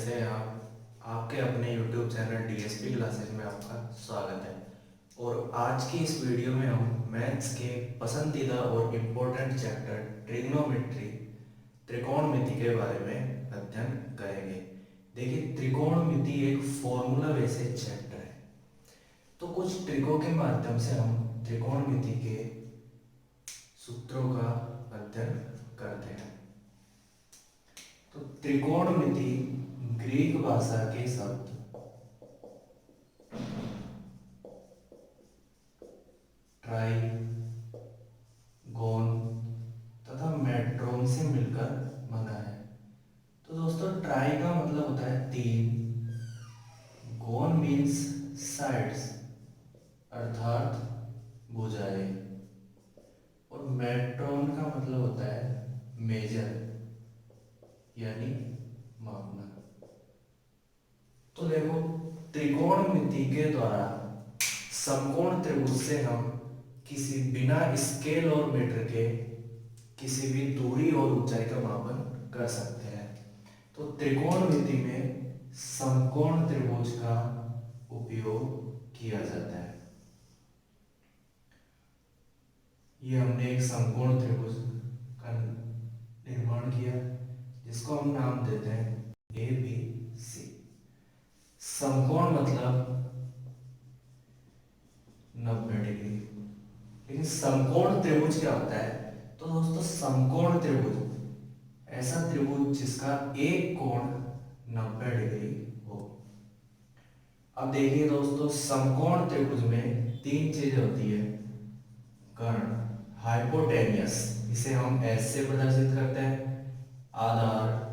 कैसे हैं आप। आपके अपने YouTube चैनल डीएसपी क्लासेस में आपका स्वागत है। और आज की इस वीडियो में हम मैथ्स के पसंदीदा और इम्पोर्टेंट चैप्टर ट्रिग्नोमेट्री त्रिकोणमिति के बारे में अध्ययन करेंगे। देखिए, त्रिकोणमिति एक फॉर्मूला बेस्ड चैप्टर है, तो कुछ ट्रिकों के माध्यम से हम त्रिकोणमिति के सूत्रों का अध्ययन करते हैं। तो त्रिकोणमिति ग्रीक भाषा के शब्द ट्राई, गोन तथा मेट्रोन से मिलकर बना है। तो दोस्तों, ट्राई का मतलब होता है तीन, गोन मीन्स साइड्स अर्थात भुजाएं, और मेट्रोन का मतलब होता है मेजर यानी मापना। तो देखो, त्रिकोणमिति के द्वारा समकोण त्रिभुज से हम किसी बिना स्केल और मीटर के किसी भी दूरी और ऊंचाई का मापन कर सकते हैं। तो त्रिकोणमिति में समकोण त्रिभुज का उपयोग किया जाता है। ये हमने एक समकोण त्रिभुज का निर्माण किया जिसको हम नाम देते हैं ए बी सी। समकोण मतलब 90 डिग्री। लेकिन समकोण त्रिभुज क्या होता है? तो दोस्तों, समकोण त्रिभुज ऐसा त्रिभुज जिसका एक कोण 90 डिग्री हो। अब देखिए दोस्तों, समकोण त्रिभुज में तीन चीजें होती है। कर्ण हाइपोटेनियस, इसे हम एस से प्रदर्शित करते हैं। आधार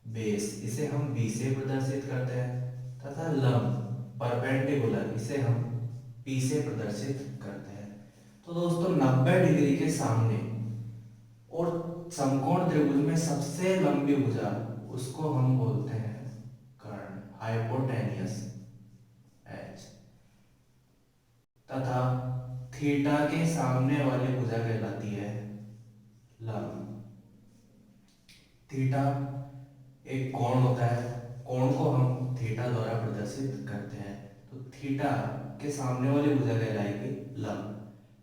बेस, इसे हम बी से प्रदर्शित करते हैं। तथा लंब परपेंडिकुलर, इसे हम पी से प्रदर्शित करते हैं। तो दोस्तों, 90 डिग्री के सामने और समकोण त्रिभुज में सबसे लंबी भुजा उसको हम बोलते हैं कर्ण हाइपोटेनियस एच। तथा थीटा के सामने वाली भुजा कहलाती है लंब। थीटा एक कोण होता है, कोण को हम थीटा द्वारा प्रदर्शित करते हैं। तो थीटा के सामने वाली भुजा कहलाएगी लंब।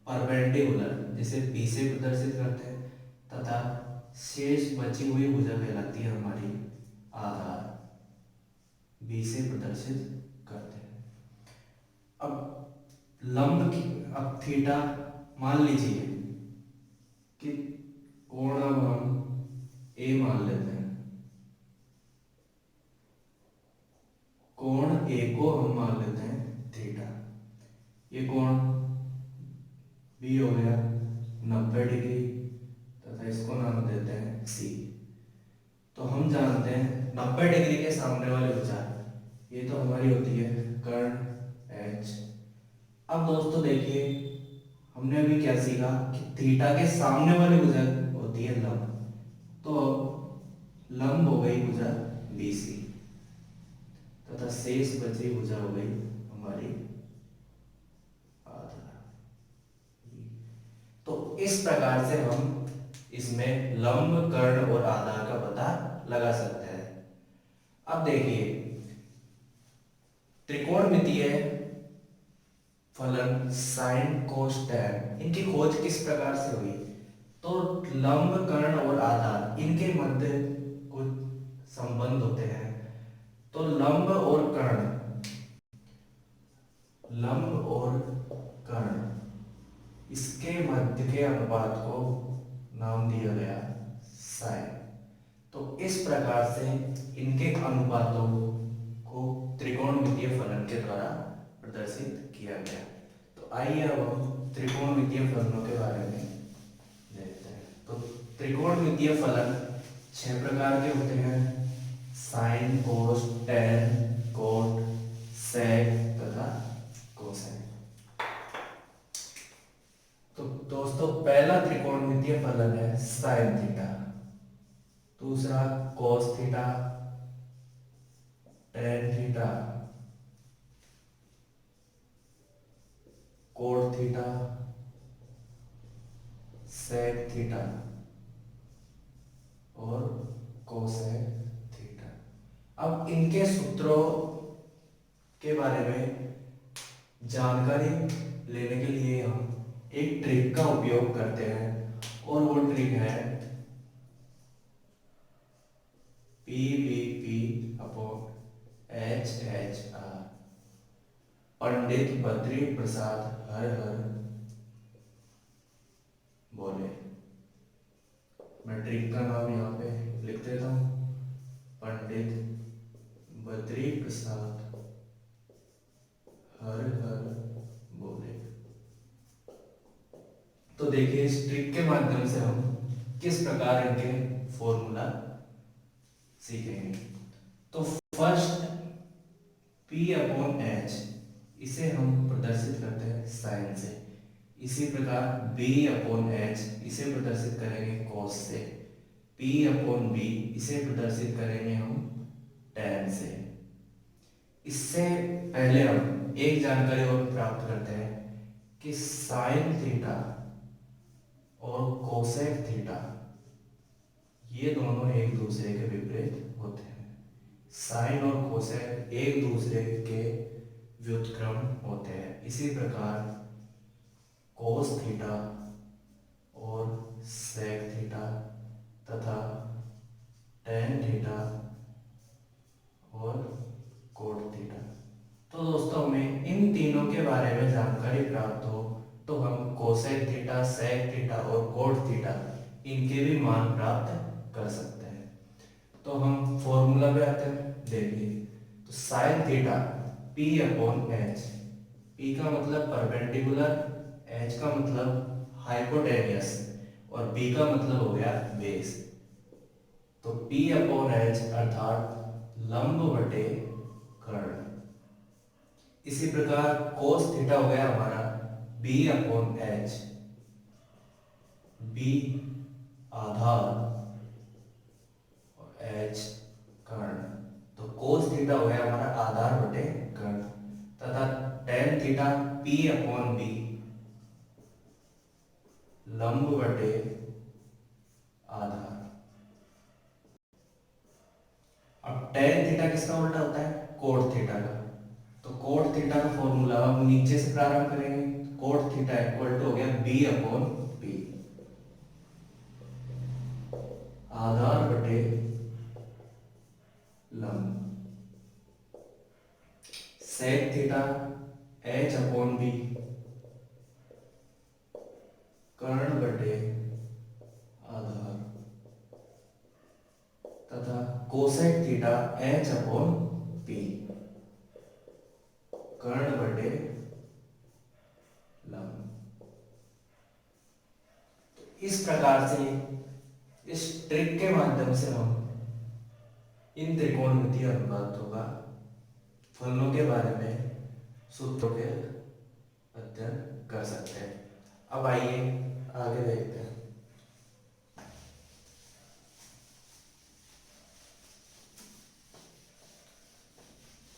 परपेंडिकुलर जिसे बी से प्रदर्शित करते हैं, तथा शेष बची हुई भुजा कहलाती है हमारी आधार, बी से प्रदर्शित करते हैं। अब लंब की, अब थीटा मान लीजिए कि कोण अब हम ए मान लेते हैं। कोण ए को हम मान लेते हैं थीटा। ये कोण बी हो गया 90 डिग्री, तथा इसको नाम देते हैं सी। तो हम जानते हैं 90 डिग्री के सामने वाले भुजा, ये तो हमारी होती है कर्ण एच। अब दोस्तों देखिए, हमने अभी क्या सीखा कि थीटा के सामने वाली भुजा होती है लंब। तो लंब हो गई भुजा बी सी, तथा शेष बची भुजा हो गई हमारी आधार। तो इस प्रकार से हम इसमें लंब, कर्ण और आधार का पता लगा सकते हैं। अब देखिए, त्रिकोणमितीय फलन साइन कोस टैन, इनकी खोज किस प्रकार से हुई? तो लंब, कर्ण और आधार इनके मध्य कुछ संबंध होते हैं। तो लंब और कर्ण इसके मध्य के अनुपात को नाम दिया गया साइन। तो इस प्रकार से इनके अनुपातों को त्रिकोणमितीय फलन के द्वारा प्रदर्शित किया गया। तो आइए अब हम त्रिकोणमितीय फलनों के बारे में देखते हैं। तो त्रिकोणमितीय फलन 6 प्रकार के होते हैं: साइन, कोस, टैन, कोट, सेक तथा कोसाइन। तो दोस्तों, पहला त्रिकोणमितीय फलन है साइन थीटा, दूसरा cos theta, tan theta, cot theta, sec theta और कोसेक थीटा। अब इनके सूत्रों के बारे में जानकारी लेने के लिए हम एक ट्रिक का उपयोग करते हैं और वो ट्रिक है PVP upon HHR। Pandit Badri Prasad हर हर बोले। मैं ट्रिक का नाम यहाँ पे लिख देता हूँ, पंडित बद्री प्रसाद हर हर बोले। तो देखिए इस ट्रिक के माध्यम से हम किस प्रकार इनके फॉर्मूला सीखेंगे। तो फर्स्ट P अपॉन H इसे हम प्रदर्शित करते हैं साइन से। इसी प्रकार B अपॉन H इसे प्रदर्शित करेंगे कॉस से। P अपॉन B इसे प्रदर्शित करेंगे हम tan से। इससे पहले हम एक जानकारी और प्राप्त करते हैं कि साइन थीटा और कोसेक थीटा ये दोनों एक दूसरे के विपरीत होते हैं। साइन और कोसेक एक दूसरे के व्युत्क्रम होते हैं। इसी प्रकार कोस थीटा और सेक थीटा तथा टेन थीटा और कोट थीटा। तो दोस्तों हमें इन तीनों के बारे में जानकारी प्राप्त हो तो हम कोसेक थीटा, सेक थीटा और कोट थीटा इनके भी मान प्राप्त कर सकते हैं। तो हम फॉर्मूला पे आते हैं। देखिए तो sine theta P upon H। P का मतलब परपेंडिकुलर, H का मतलब हाइपोटेनियस और B का मतलब हो गया बेस। तो P अपॉन H अर्थात लंब बटे कर्ण। इसी प्रकार कोस थीटा हो गया हमारा B अपॉन H। B आधार और H कर्ण। तो कोस थीटा हो गया हमारा आधार बटे कर्ण तथा tan theta P upon B लंब बटे आधार। अब टेन थीटा किसका उल्टा होता है? कोट थीटा का। तो कोट थीटा का फॉर्मूला हम नीचे से प्रारंभ करेंगे। कोट थीटा इक्वल टू हो गया B अपॉन P आधार बटे लंब। Sec theta H upon B कर्ण बटे आधार तथा cosec theta H upon P कर्ण बटे लंब। इस प्रकार से इस ट्रिक के माध्यम से हम इन त्रिकोणमितीय अनुपातों का फलनों के बारे में सूत्रों के अध्ययन कर सकते हैं। अब आइए आगे देखते हैं।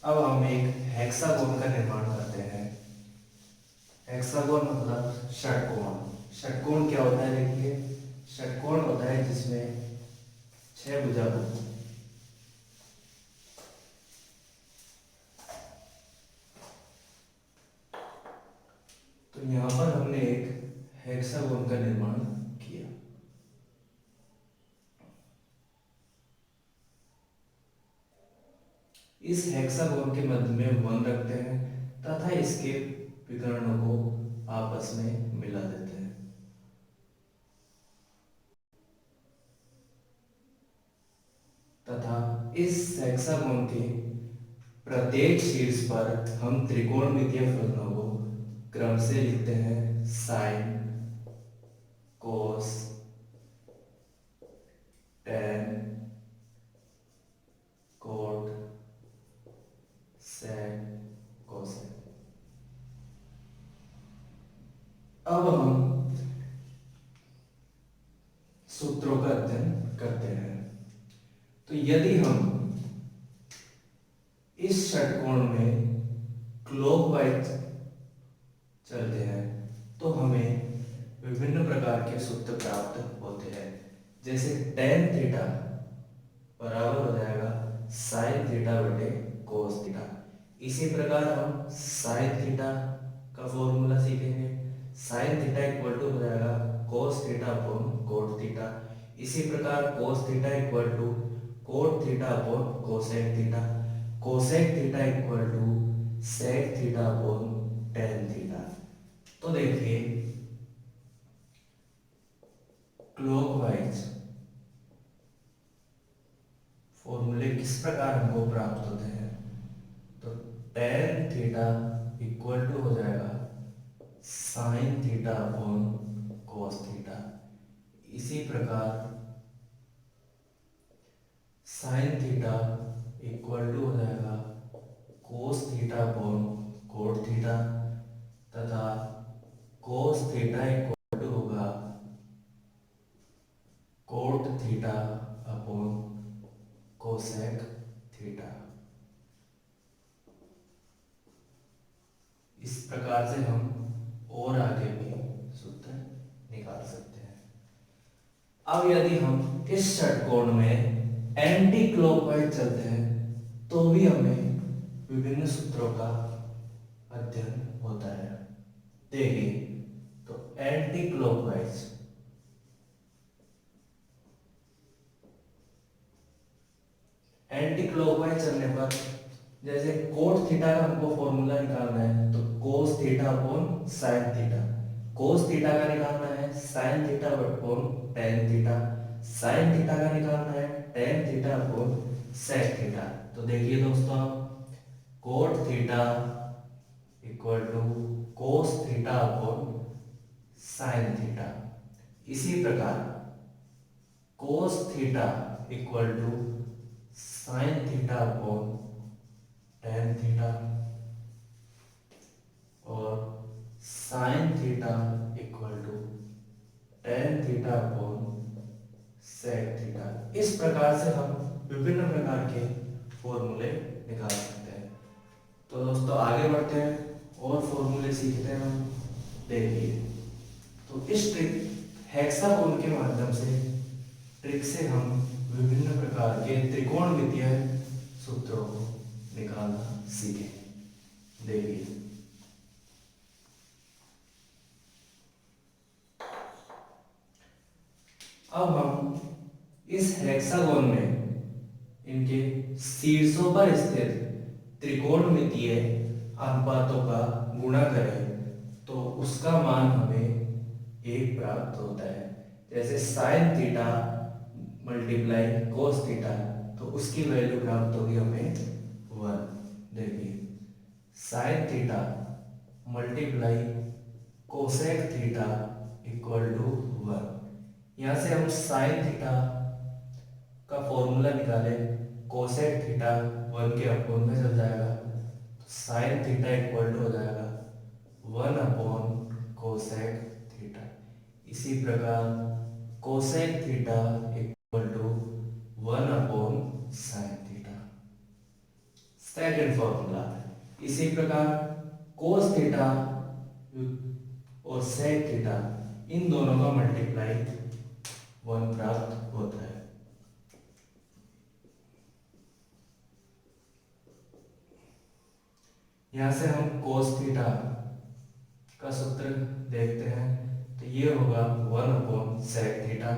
अब हम एक हेक्सागोन का निर्माण करते हैं। हेक्सागोन मतलब षटकोण। षटकोण क्या होता है? देखिए षटकोण होता है जिसमें 6 भुजा होती है। तो यहां पर हमने एक हेक्सागोन का निर्माण किया। इस हेक्सागोन के मध्य में 1 रखते हैं तथा इसके विकर्णों को आपस में मिला देते हैं। तथा इस हेक्सागोन के प्रत्येक शीर्ष पर हम त्रिकोणमितीय फलनों को क्रम से लिखते हैं। साइन, कोस, टेन, कोट, सेक, कोसेक। अब हम सूत्रों का अध्ययन करते हैं। तो यदि हम इस षटकोण में क्लॉकवाइज चलते हैं तो हमें विभिन्न प्रकार के सूत्र प्राप्त होते हैं। जैसे tan थीटा बराबर हो जाएगा साइन थीटा बटे कोस थीटा। इसी प्रकार हम साइन थीटा का फॉर्मूला सीखेंगे। साइन थीटा इक्वल टू हो जाएगा cos theta upon cot theta. इसी प्रकार cos theta equal to cot theta upon cosec theta. Cosec theta equal to sec theta upon tan theta. तो देखिए क्लॉकवाइज फॉर्मूले किस प्रकार हमको प्राप्त होते हैं। तो टेन थीटा इक्वल टू हो जाएगा sign theta upon cos theta. इसी प्रकार साइन थीटा इक्वल टू हो जाएगा cos theta upon cot theta तथा कोस थीटा इक्वल टू होगा coat theta upon cosec theta. इस प्रकार से हम और आगे भी सूत्र निकाल सकते हैं। अब यदि हम इस षटकोण में एंटी क्लॉकवाइज चलते हैं तो भी हमें विभिन्न सूत्रों का अध्ययन होता है। देखिए तो एंटी क्लॉकवाइज चलने पर जैसे कोट थीटा का हमको फॉर्मूला निकालना है तो cos theta upon sine theta. Cos theta का निकालना है sine theta upon tan theta. Sine theta का निकालना है tan theta upon sec theta. तो देखिए दोस्तों cot theta equal to cos theta upon sine theta. इसी प्रकार cos theta equal to sine theta upon tan theta और sine theta equal to tan theta upon sec theta. इस प्रकार से हम विभिन्न प्रकार के फॉर्मूले निकाल सकते हैं। तो दोस्तों आगे बढ़ते हैं और फॉर्मूले सीखते हैं हम। देखिए तो इस हेक्सागोन के माध्यम से ट्रिक से हम विभिन्न प्रकार के त्रिकोणमितीय सूत्रों को निकालना सीखें। देखिए अब हम इस हेक्सागोन में इनके शीर्षों पर स्थित त्रिकोणमितीय अनुपातों का गुणा करें तो उसका मान हमें एक प्राप्त होता है। जैसे sine theta multiply cos theta तो उसकी वैल्यू प्राप्त होगी हमें 1। देखिए sine theta multiply cosec theta equal to 1। यहाँ से हम साइन थीटा का फॉर्मूला निकालें कोसेक थीटा 1 के अपॉन में चल जाएगा तो साइन थीटा इक्वल टू हो जाएगा 1 अपॉन कोसेक थीटा। इसी प्रकार cosec theta equal to 1 upon sine theta. Second formula इसी प्रकार कोस थीटा और सेक थीटा इन दोनों का मल्टीप्लाई 1 प्राप्त होता है। यहां से हम कोस थीटा का सूत्र देखते हैं तो ये होगा 1 अपॉन सेक थीटा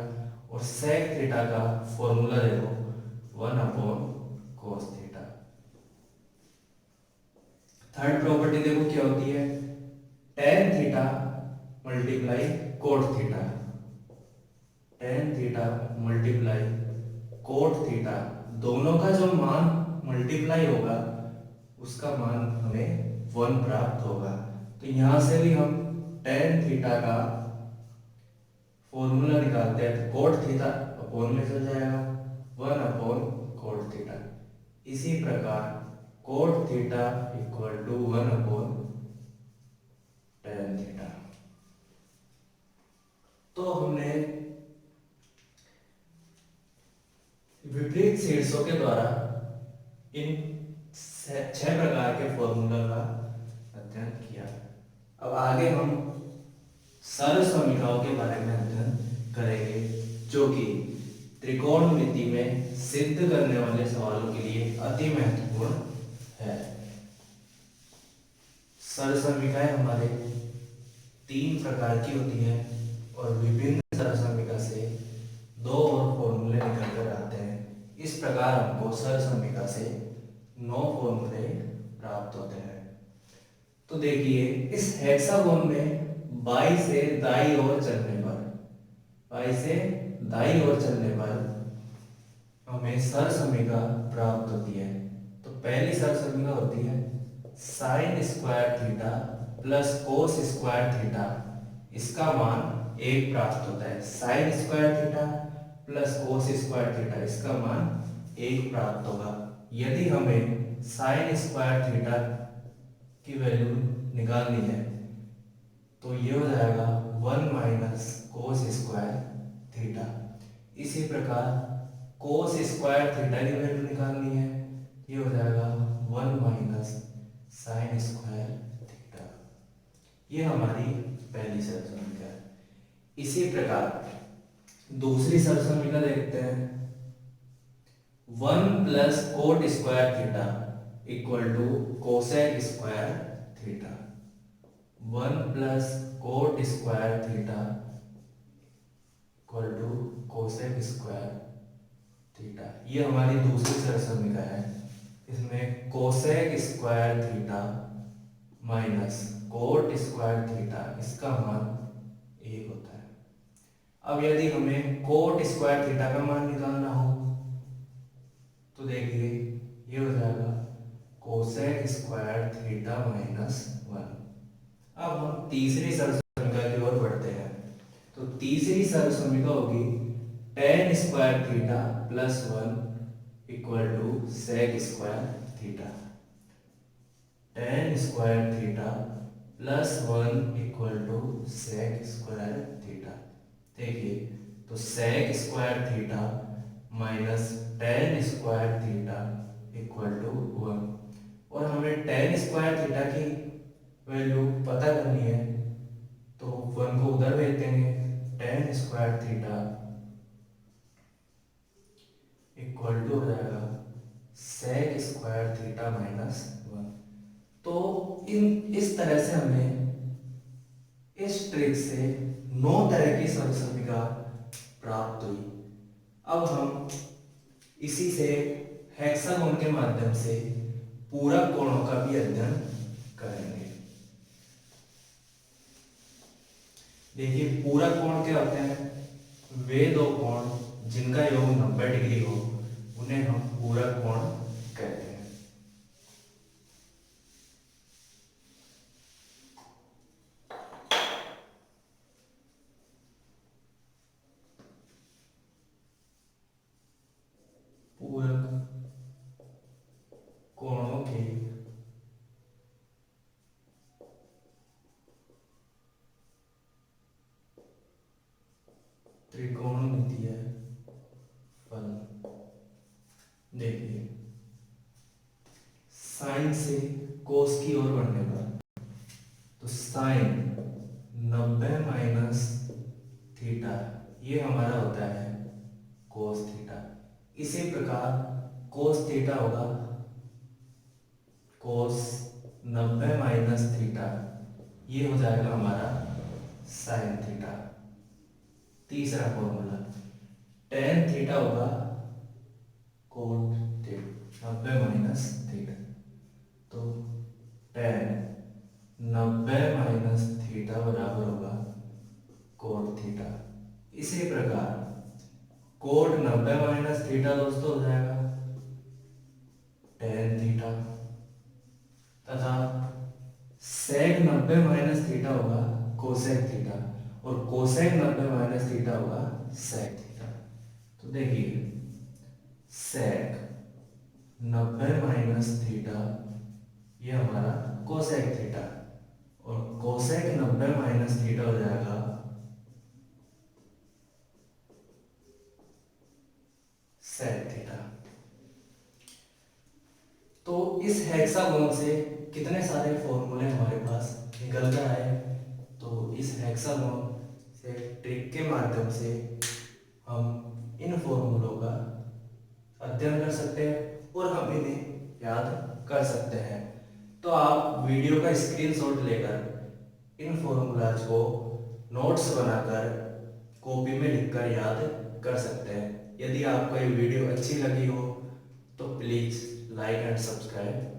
और सेक थीटा का फॉर्मूला देखो 1 upon cos theta. Third property देखो क्या होती है tan theta multiply cot theta. Tan theta multiply cot theta दोनों का जो मान मल्टीप्लाई होगा उसका मान हमें 1 प्राप्त होगा। तो यहां से भी हम टेन थीटा का फॉर्मूला निकालते हैं तो कोट थीटा अपॉन में चल जाएगा 1 अपॉन कोट थीटा। इसी प्रकार cot theta equal to 1 upon tan theta. तो हमने विपरीत शीर्षों के द्वारा इन 6 प्रकार के फॉर्मूला का अध्ययन किया। अब आगे हम सरल समीकरणों के बारे में अध्ययन करेंगे जो कि त्रिकोणमिति में सिद्ध करने वाले सवालों के लिए अति महत्वपूर्ण है। सरसमीकाएं हमारे 3 प्रकार की होती हैं और विभिन्न सरसमीका से 2 और फॉर्मूले निकल कर आते हैं। इस प्रकार हमको सरसमीका से 9 फॉर्मूले प्राप्त होते हैं। तो देखिए इस हेक्सागोन में बाई से दाई ओर चलने पर हमें सरसमीका प्राप्त होती है। तो पहली सरसमीका होती है sine square theta plus cos square theta, इसका मान 1 प्राप्त होता है। Sine square theta plus cos square theta, इसका मान 1 प्राप्त होगा। यदि हमें साइन स्क्वायर थीटा की वैल्यू निकालनी है तो ये हो जाएगा 1 माइनस कोस स्क्वायर थीटा। इसी प्रकार कोस स्क्वायर थीटा की वैल्यू निकालनी है, ये हो जाएगा 1 माइनस साइन स्क्वायर थीटा। ये हमारी पहली सरसमीका है। इसी प्रकार दूसरी सरसमीका देखते हैं। 1 plus cot square theta equal to cosec square theta. 1 plus cot square theta equal to cosec square theta. ये हमारी दूसरी सरसमीका है। इसमें cosec square theta minus cot square theta, इसका मान 1 होता है। अब यदि हमें कोट स्क्वायर थीटा का मान निकालना हो तो देखिए ये हो जाएगा कोसेक स्क्वायर थीटा माइनस 1। अब हम तीसरी सरसमीका की ओर बढ़ते हैं। तो तीसरी सरसमीका होगी tan square theta plus 1 equal to sec square theta. tan square theta plus 1 equal to sec square theta. देखिए तो sec square theta minus tan square theta equal to 1, और हमें tan स्क्वायर थीटा की वैल्यू पता करनी है तो 1 को उधर भेज देंगे। tan square theta equal to हो जाएगा सेक स्क्वायर थीटा माइनस 1। तो इस तरह से हमें इस ट्रिक से 9 तरह की सरसमीका प्राप्त हुई। अब हम इसी से हेक्सागोन के माध्यम से पूरक कोणों का भी अध्ययन करेंगे। देखिए पूरक कोण क्या होते हैं? वे 2 कोण जिनका योग 90 डिग्री हो उन्हें हम पूरक कोण कहते हैं। पूरक कोणों के त्रिकोणमितीय फलन। देखिए साइन से कोस की ओर बढ़ने पर तो साइन 90 माइनस थीटा ये हमारा होता है कोस थीटा। इसी प्रकार कोस थीटा होगा कोस 90 माइनस थीटा, ये हो जाएगा हमारा साइन थीटा। तीसरा फॉर्मूला tan थीटा होगा कोट थीटा 90 माइनस थीटा। तो tan 90 माइनस थीटा बराबर होगा कोट थीटा। इसी प्रकार कोट 90 माइनस थीटा दोस्तों हो जाएगा tan थीटा, तथा सेक 90 माइनस थीटा होगा कोसेक थीटा, और कोसेक 90 माइनस थीटा होगा सेक थीटा। तो देखिए सेक 90 माइनस थीटा ये हमारा कोसेक थीटा, और कोसेक 90 माइनस थीटा हो जाएगा सेक थीटा। तो इस हेक्सागोन से कितने सारे फॉर्मूले हमारे पास निकल कर आए। तो इस हेक्सागोन से ट्रिक के माध्यम से हम इन फॉर्मूले सकते हैं और हम इन्हें याद कर सकते हैं। तो आप वीडियो का स्क्रीनशॉट लेकर इन फॉर्मूलाज को नोट्स बनाकर कॉपी में लिखकर याद कर सकते हैं। यदि आपको ये वीडियो अच्छी लगी हो तो प्लीज़ लाइक एंड सब्सक्राइब